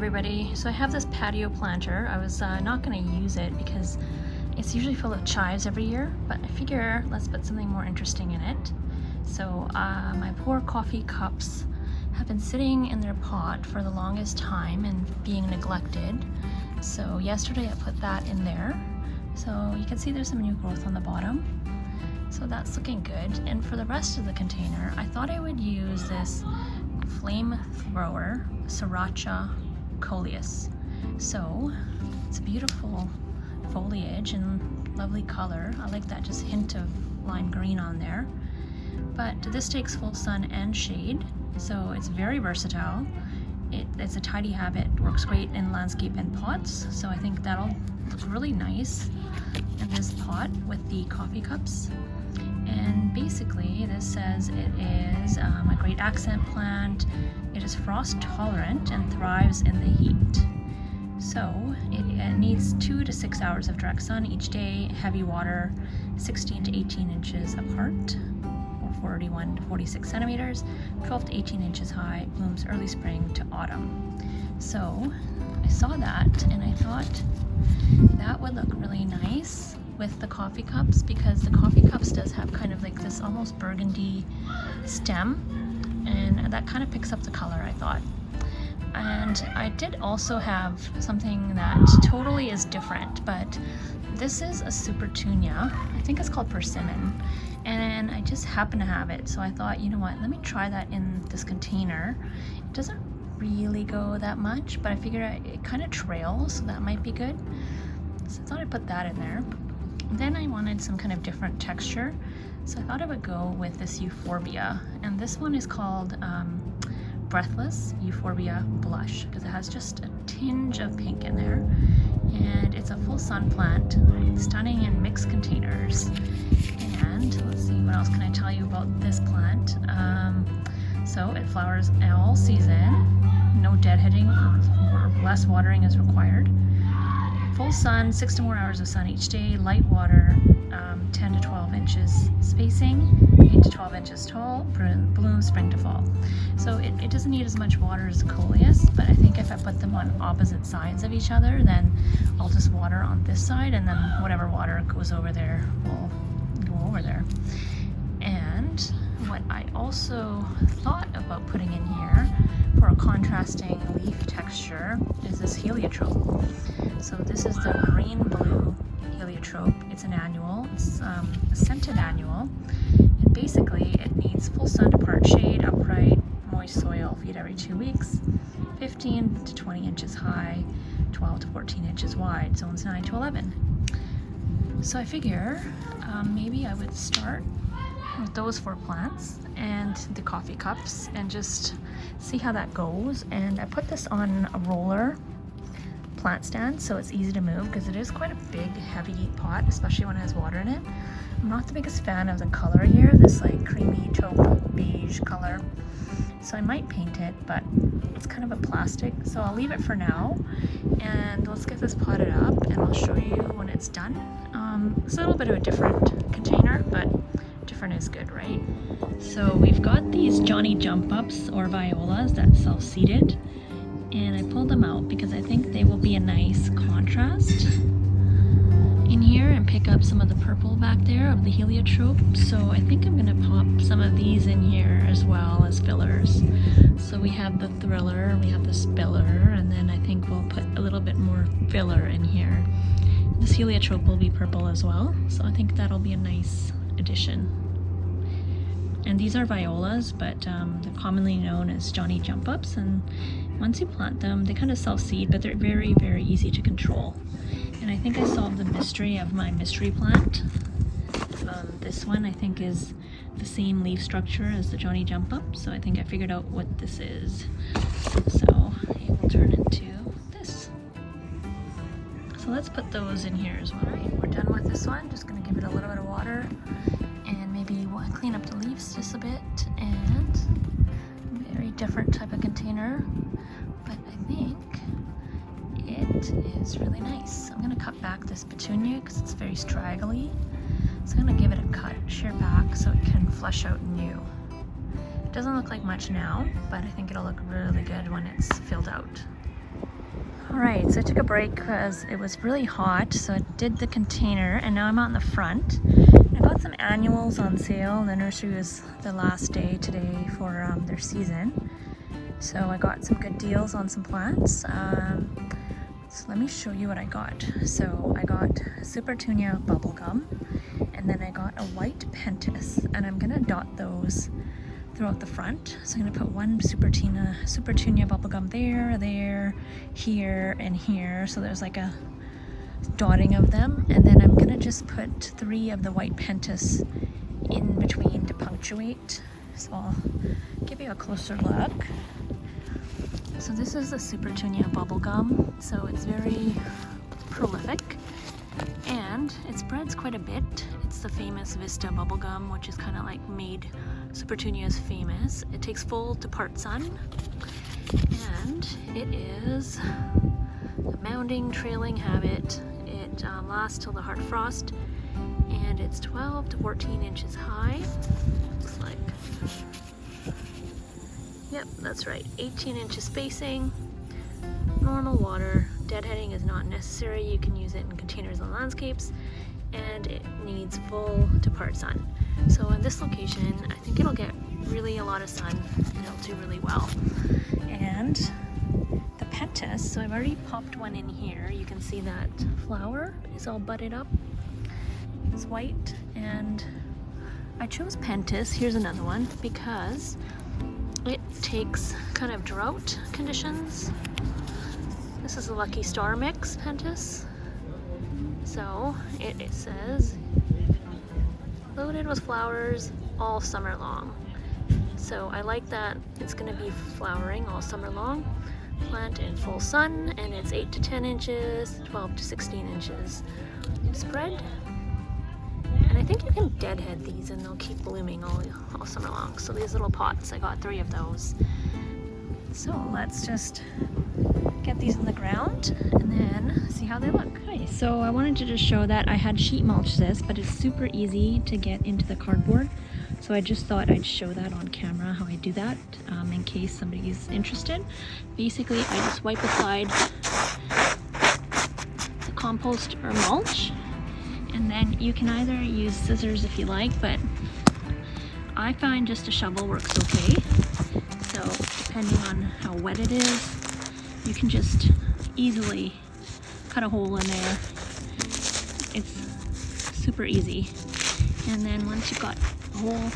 everybody. So I have this patio planter. I was not going to use it because it's usually full of chives every year, but I figure let's put something more interesting in it. So my poor coffee cups have been sitting in their pot for the longest time and being neglected. So yesterday I put that in there. So you can see there's some new growth on the bottom. So that's looking good. And for the rest of the container, I thought I would use this flamethrower sriracha coleus. So it's a beautiful foliage and lovely color. I like that just hint of lime green on there. But this takes full sun and shade, so it's very versatile. It's a tidy habit, works great in landscape and pots, so I think that'll look really nice in this pot with the coffee cups. And basically this says it is a great accent plant. It is frost tolerant and thrives in the heat. So it needs 2 to 6 hours of direct sun each day, heavy water, 16 to 18 inches apart, or 41 to 46 centimeters, 12 to 18 inches high, blooms early spring to autumn. So I saw that and I thought that would look really nice with the coffee cups, because the coffee cups does have kind of like this almost burgundy stem, and that kind of picks up the color, I thought. And I did also have something that totally is different, but this is a supertunia. I think it's called persimmon, and I just happen to have it, so I thought, you know what, let me try that in this container. It doesn't really go that much, but I figured it kind of trails, so that might be good. So I thought I'd put that in there. Then I wanted some kind of different texture, so I thought I would go with this euphorbia, and this one is called breathless euphorbia blush, because it has just a tinge of pink in there, and it's a full sun plant, stunning in mixed containers. And let's see, what else can I tell you about this plant? So it flowers all season, no deadheading or less watering is required. Full sun, 6 to more hours of sun each day, light water, 10 to 12 inches spacing, 8 to 12 inches tall, bloom spring to fall. So it doesn't need as much water as the coleus, but I think if I put them on opposite sides of each other, then I'll just water on this side, and then whatever water goes over there will go over there. And what I also thought about putting in here for a contrasting leaf texture is this heliotrope. So this is the green blue heliotrope. It's an annual, it's a scented annual, and basically it needs full sun to part shade, upright, moist soil, feed every 2 weeks, 15 to 20 inches high, 12 to 14 inches wide, zones 9 to 11. So I figure maybe I would start with those 4 plants and the coffee cups and just see how that goes. And I put this on a roller plant stand so it's easy to move, because it is quite a big heavy pot, especially when it has water in it. I'm not the biggest fan of the color here, this like creamy taupe beige color, so I might paint it, but it's kind of a plastic, so I'll leave it for now. And let's get this potted up and I'll show you when it's done. It's a little bit of a different container, but different is good, right? So we've got these Johnny jump ups or violas that's self-seeded, and I pulled them out because I think they will be a nice contrast in here and pick up some of the purple back there of the heliotrope. So I think I'm gonna pop some of these in here as well as fillers. So we have the thriller, we have the spiller, and then I think we'll put a little bit more filler in here. This heliotrope will be purple as well, so I think that'll be a nice addition. And these are violas, but they're commonly known as Johnny jump ups, and once you plant them they kind of self-seed, but they're very, very easy to control. And I think I solved the mystery of my mystery plant. This one I think is the same leaf structure as the Johnny jump up, so I think I figured out what this is. So it will turn into this. So let's put those in here as well. All right, we're done with this one. Just gonna give it a little bit of water and maybe clean up the leaves just a bit. And very different type of container, but I think it is really nice. I'm gonna cut back this petunia because it's very straggly, so I'm gonna give it a cut, shear back, so it can flush out new. It doesn't look like much now, but I think it'll look really good when it's filled out. Alright, so I took a break because it was really hot, so I did the container, and now I'm on the front. I got some annuals on sale. The nursery was the last day today for their season, so I got some good deals on some plants. So let me show you what I got. So I got supertunia bubblegum, and then I got a white pentas, and I'm gonna dot those throughout the front. So I'm gonna put one supertunia bubblegum there, here, and here. So there's like a dotting of them, and then I'm gonna just put 3 of the white pentas in between to punctuate. So I'll give you a closer look. So this is the supertunia bubblegum. So it's very prolific and it spreads quite a bit. It's the famous Vista bubblegum, which is kind of like made supertunias famous. It takes full to part sun, and it is a mounding, trailing habit. It lasts till the hard frost, and it's 12 to 14 inches high. Looks like, yep, that's right, 18 inches spacing, normal water. Deadheading is not necessary. You can use it in containers and landscapes, and it needs full to part sun. So in this location, I think it'll get really a lot of sun and it'll do really well. And the pentas, so I've already popped one in here. You can see that flower is all budded up. It's white, and I chose pentas, here's another one, because it takes kind of drought conditions. This is a Lucky Star mix pentas. So it says loaded with flowers all summer long. So I like that it's going to be flowering all summer long. Plant in full sun, and it's 8 to 10 inches, 12 to 16 inches spread. And I think you can deadhead these and they'll keep blooming all summer long. So these little pots, I got 3 of those. So let's just get these in the ground and then see how they look. Okay, so I wanted to just show that I had sheet mulched this, but it's super easy to get into the cardboard. So I just thought I'd show that on camera, how I do that, in case somebody's interested. Basically, I just wipe aside the compost or mulch, and then you can either use scissors if you like, but I find just a shovel works okay. So depending on how wet it is, you can just easily cut a hole in there. It's super easy. And then once you've got a hole,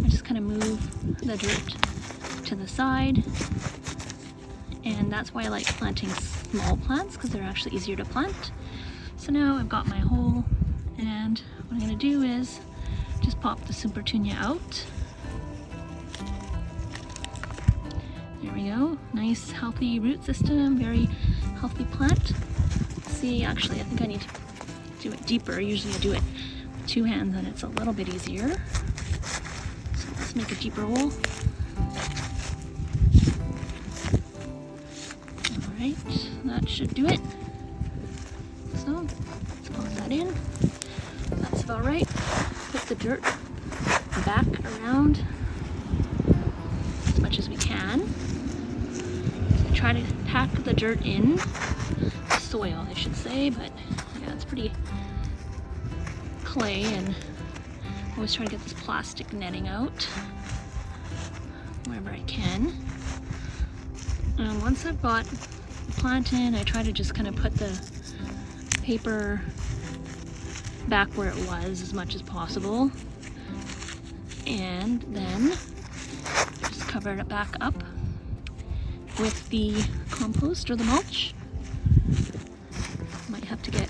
I just kind of move the dirt to the side. And that's why I like planting small plants, because they're actually easier to plant. So now I've got my hole, and what I'm going to do is just pop the supertunia out. There we go. Nice healthy root system, very healthy plant. See, actually I think I need to do it deeper. Usually I do it with 2 hands and it's a little bit easier. So let's make a deeper hole. Alright, that should do it. So let's pop that in. That's about right. Put the dirt back around as much as we can. Try to pack the dirt in, soil I should say, but yeah, it's pretty clay, and I always try to get this plastic netting out wherever I can. And once I've got the plant in, I try to just kind of put the paper back where it was as much as possible, and then just cover it back up with the compost or the mulch. Might have to get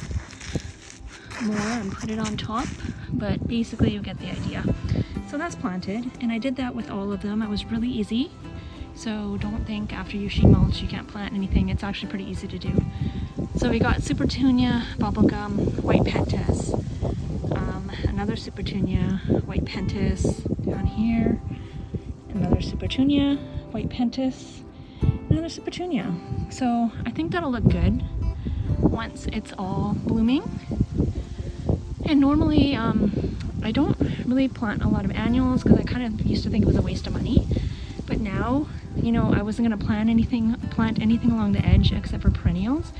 more and put it on top, but basically you get the idea. So that's planted, and I did that with all of them. It was really easy. So don't think after you sheet mulch you can't plant anything. It's actually pretty easy to do. So we got supertunia, bubblegum, white pentas, another supertunia, white pentas down here, another supertunia, white pentas, another supertunia. So I think that'll look good once it's all blooming. And normally I don't really plant a lot of annuals because I kind of used to think it was a waste of money. But now, you know, I wasn't gonna plant anything along the edge except for perennials.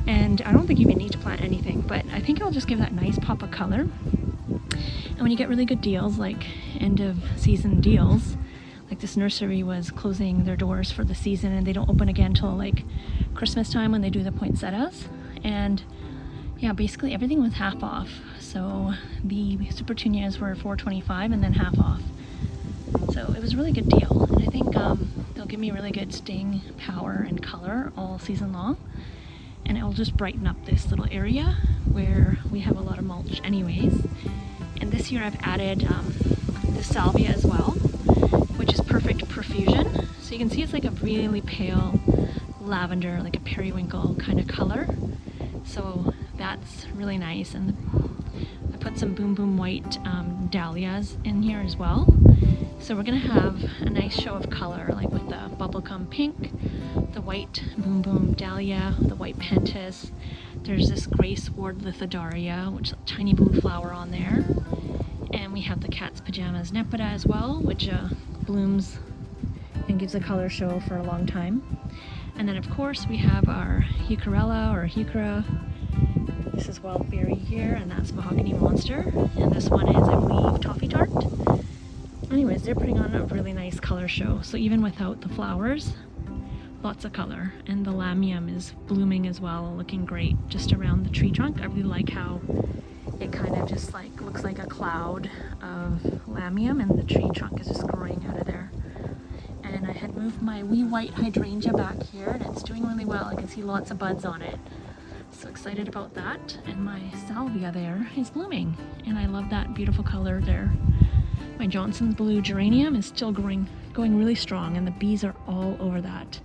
And I don't think you even need to plant anything, but I think it'll just give that nice pop of color. And when you get really good deals, like end of season deals, like this nursery was closing their doors for the season and they don't open again till like Christmas time when they do the poinsettias. And yeah, basically everything was half off. So the supertunias were $4.25 and then half off. So it was a really good deal. And I think they'll give me really good staying power and color all season long. And it will just brighten up this little area where we have a lot of mulch anyways. And this year I've added the salvia as well, which is perfect profusion. So you can see it's like a really pale lavender, like a periwinkle kind of color. So that's really nice. And I put some boom boom white dahlias in here as well. So we're gonna have a nice show of color, like with the bubblegum pink, the white boom boom dahlia, the white pentas. There's this gray sword lithodaria, which is a tiny blue flower on there. And we have the cat's pajamas nepeta as well, which blooms and gives a color show for a long time. And then of course we have our heucherella or heuchera. This is wild berry here, and that's mahogany monster. And this one is, I believe, toffee tart. Anyways, they're putting on a really nice color show. So even without the flowers, lots of color. And the lamium is blooming as well, looking great just around the tree trunk. I really like how it kind of just like looks like a cloud of lamium and the tree trunk is just growing out of there. And I had moved my wee white hydrangea back here and it's doing really well. I can see lots of buds on it. So excited about that. And my salvia there is blooming and I love that beautiful color there. My Johnson's blue geranium is still going really strong and the bees are all over that.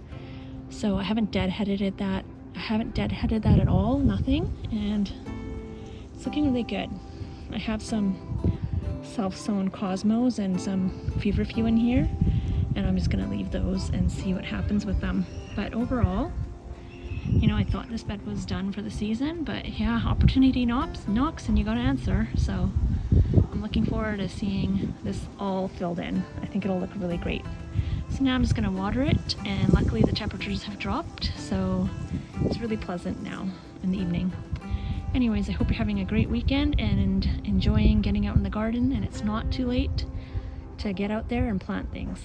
So I haven't deadheaded that. I haven't deadheaded that at all, nothing. And it's looking really good. I have some self-sown cosmos and some feverfew in here. And I'm just gonna leave those and see what happens with them. But overall, you know, I thought this bed was done for the season, but yeah, opportunity knocks and you gotta answer. So I'm looking forward to seeing this all filled in. I think it'll look really great. So now I'm just gonna water it, and luckily the temperatures have dropped, so it's really pleasant now in the evening. Anyways, I hope you're having a great weekend and enjoying getting out in the garden, and it's not too late to get out there and plant things.